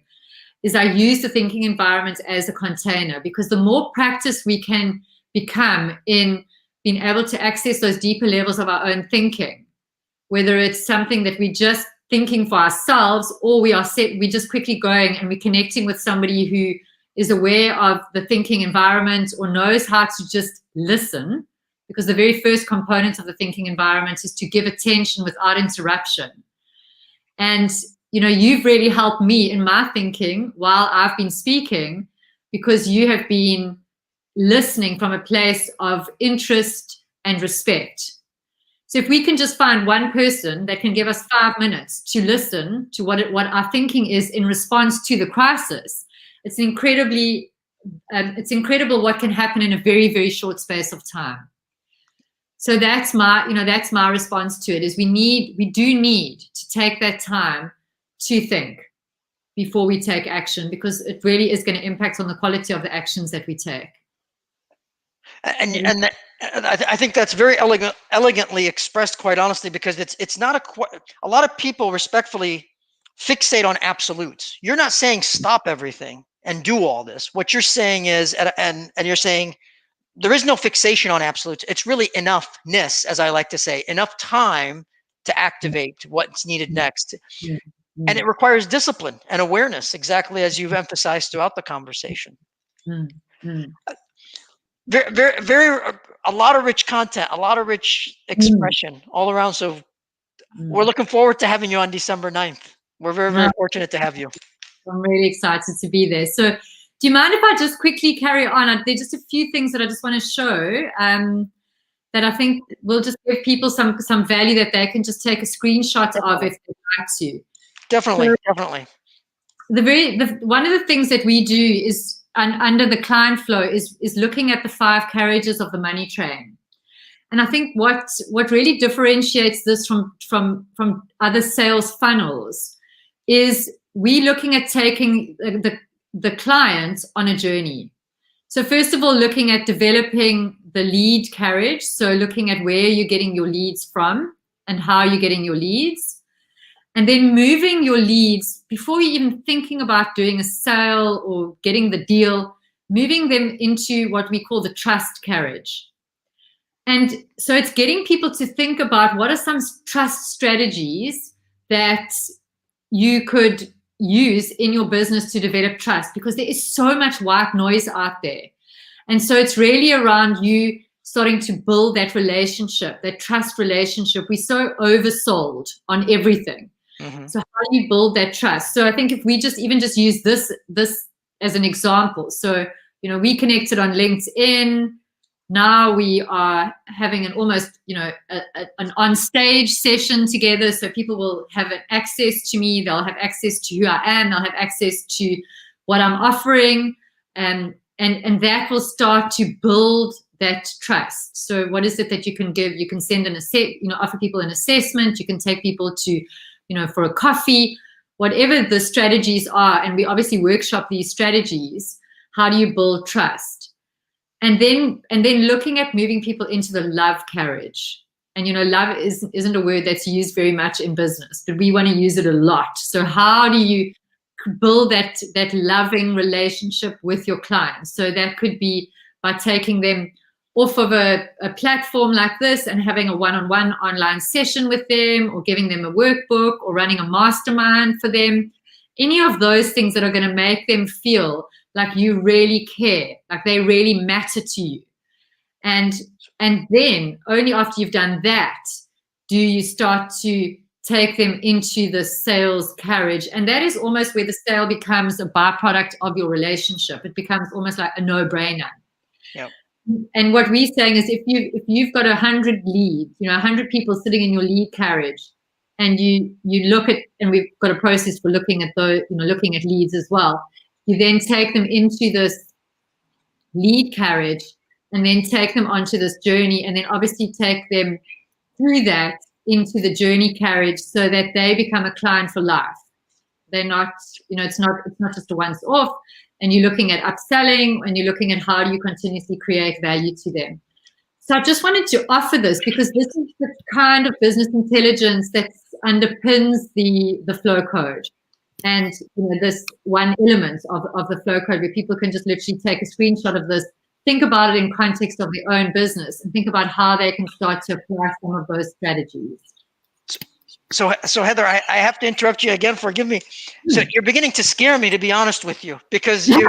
is I use the thinking environment as a container, because the more practice we can become in being able to access those deeper levels of our own thinking, whether it's something that we're just thinking for ourselves, or we're just quickly going and we're connecting with somebody who is aware of the thinking environment or knows how to just listen, because the very first component of the thinking environment is to give attention without interruption. And you've really helped me in my thinking while I've been speaking, because you have been listening from a place of interest and respect. So if we can just find one person that can give us 5 minutes to listen to what our thinking is in response to the crisis, it's incredibly, it's incredible what can happen in a very, very short space of time. So that's my response to it, is we do need to take that time to think before we take action, because it really is going to impact on the quality of the actions that we take. And I think that's very elegantly expressed, quite honestly, because it's not a lot of people respectfully fixate on absolutes. You're not saying stop everything and do all this. What you're saying is, and you're saying there is no fixation on absolutes. It's really enoughness, as I like to say, enough time to activate what's needed next. Yeah. And it requires discipline and awareness, exactly as you've emphasized throughout the conversation. Very, very, very, a lot of rich content, a lot of rich expression all around. So we're looking forward to having you on December 9th. We're very, very fortunate to have you. I'm really excited to be there. So do you mind if I just quickly carry on? There's just a few things that I just want to show that I think will just give people some value that they can just take a screenshot of if they'd like to. Definitely, so definitely. One of the things that we do is, under the client flow, is looking at the 5 carriages of the money train. And I think what really differentiates this from other sales funnels is we looking at taking the client on a journey. So first of all, looking at developing the lead carriage. So looking at where you're getting your leads from and how you're getting your leads. And then moving your leads, before you're even thinking about doing a sale or getting the deal, moving them into what we call the trust carriage. And so it's getting people to think about what are some trust strategies that you could use in your business to develop trust, because there is so much white noise out there. And so it's really around you starting to build that relationship, that trust relationship. We're so oversold on everything. So how do you build that trust? So I think if we just use this as an example. So, we connected on LinkedIn. Now we are having an almost, an on-stage session together. So people will have access to me. They'll have access to who I am. They'll have access to what I'm offering. And that will start to build that trust. So what is it that you can give? You can send offer people an assessment. You can take people to, for a coffee, whatever the strategies are. And we obviously workshop these strategies. How do you build trust? And then looking at moving people into the love carriage. And, love isn't a word that's used very much in business, but we want to use it a lot. So how do you build that loving relationship with your clients? So that could be by taking them off of a platform like this and having a one-on-one online session with them, or giving them a workbook, or running a mastermind for them. Any of those things that are going to make them feel like you really care, like they really matter to you. And then only after you've done that do you start to take them into the sales carriage. And that is almost where the sale becomes a byproduct of your relationship. It becomes almost like a no-brainer. Yep. And what we're saying is if you've got 100 leads, 100 people sitting in your lead carriage, and you look at, and we've got a process for looking at those, looking at leads as well. You then take them into this lead carriage and then take them onto this journey, and then obviously take them through that into the journey carriage so that they become a client for life. They're not, it's not just a once off, and you're looking at upselling, and you're looking at how do you continuously create value to them. So I just wanted to offer this because this is the kind of business intelligence that underpins the flow code. And this one element of the flow code where people can just literally take a screenshot of this, think about it in context of their own business, and think about how they can start to apply some of those strategies. So Heather, I have to interrupt you again. Forgive me. So you're beginning to scare me, to be honest with you, because you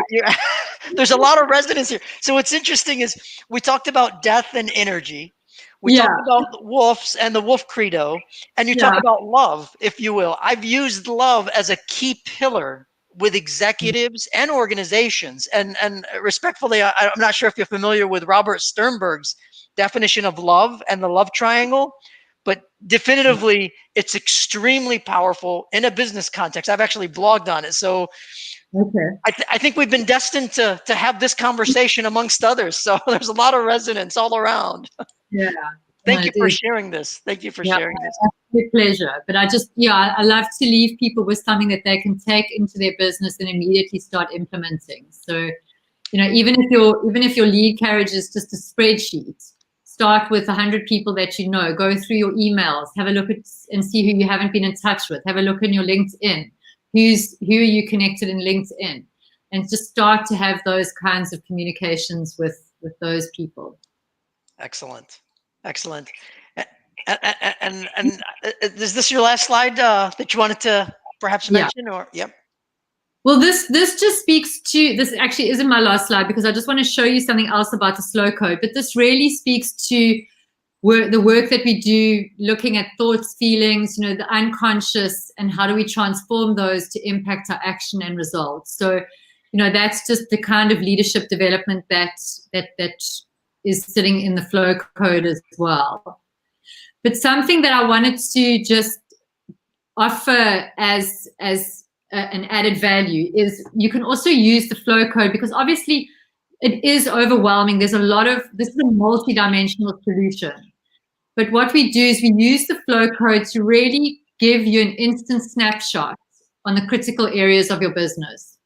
there's a lot of resonance here. So what's interesting is we talked about death and energy. We talked about wolves and the wolf credo, and you talk about love, if you will. I've used love as a key pillar with executives and organizations. And respectfully, I'm not sure if you're familiar with Robert Sternberg's definition of love and the love triangle, but definitively it's extremely powerful in a business context. I've actually blogged on it. So I think we've been destined to have this conversation amongst others. So there's a lot of resonance all around. Yeah. Thank you for sharing this. Thank you for sharing this. With pleasure. But I love to leave people with something that they can take into their business and immediately start implementing. So, even if your lead carriage is just a spreadsheet, start with 100 people that you know. Go through your emails, have a look at and see who you haven't been in touch with. Have a look in your LinkedIn. Who are you connected in LinkedIn? And just start to have those kinds of communications with those people. Excellent. And is this your last slide that you wanted to perhaps mention? Or yep. Well, this just speaks to, this actually isn't my last slide because I just want to show you something else about the slow code, but this really speaks to the work that we do, looking at thoughts, feelings, the unconscious, and how do we transform those to impact our action and results. So, that's just the kind of leadership development that is sitting in the flow code as well. But something that I wanted to just offer as an added value is you can also use the flow code because obviously it is overwhelming. This is a multi-dimensional solution. But what we do is we use the flow code to really give you an instant snapshot on the critical areas of your business.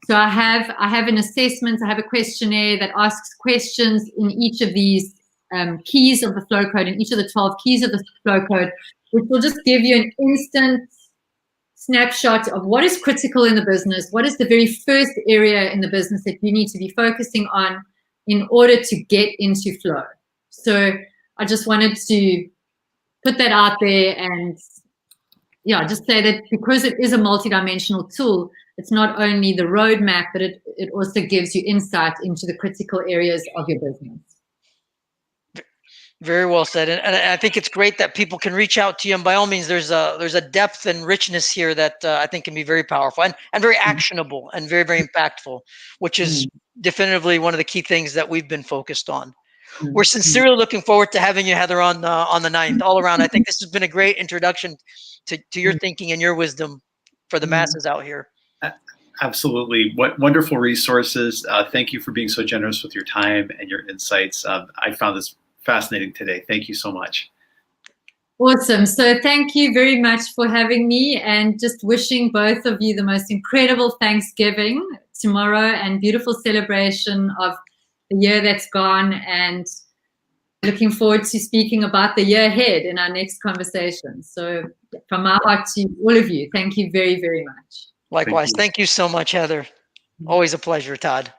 So I have an assessment, I have a questionnaire that asks questions in each of these keys of the flow code, in each of the 12 keys of the flow code, which will just give you an instant snapshot of what is critical in the business, what is the very first area in the business that you need to be focusing on in order to get into flow. So I just wanted to put that out there and just say that because it is a multidimensional tool, it's not only the roadmap, but it also gives you insight into the critical areas of your business. Very well said, and I think it's great that people can reach out to you. And by all means, there's a depth and richness here that I think can be very powerful and very actionable and very, very impactful, which is definitively one of the key things that we've been focused on. We're sincerely looking forward to having you, Heather, on the 9th. All around, I think this has been a great introduction to your thinking and your wisdom for the masses out here. Absolutely. What wonderful resources. Thank you for being so generous with your time and your insights. I found this fascinating today. Thank you so much. Awesome. So thank you very much for having me, and just wishing both of you the most incredible Thanksgiving tomorrow and beautiful celebration of the year that's gone, and looking forward to speaking about the year ahead in our next conversation. So from my heart to all of you, thank you very, very much. Likewise. Thank you so much, Heather. Always a pleasure, Todd.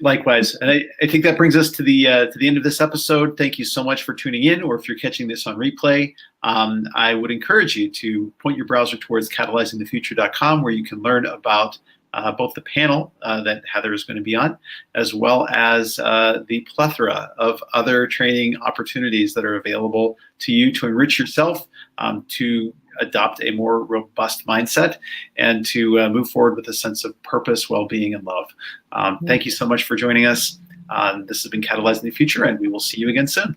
Likewise. And I think that brings us to the end of this episode. Thank you so much for tuning in, or if you're catching this on replay, I would encourage you to point your browser towards catalyzingthefuture.com, where you can learn about both the panel that Heather is going to be on, as well as the plethora of other training opportunities that are available to you to enrich yourself, to adopt a more robust mindset and to move forward with a sense of purpose, well-being, and love. Thank you so much for joining us. This has been Catalyzing the Future, and we will see you again soon.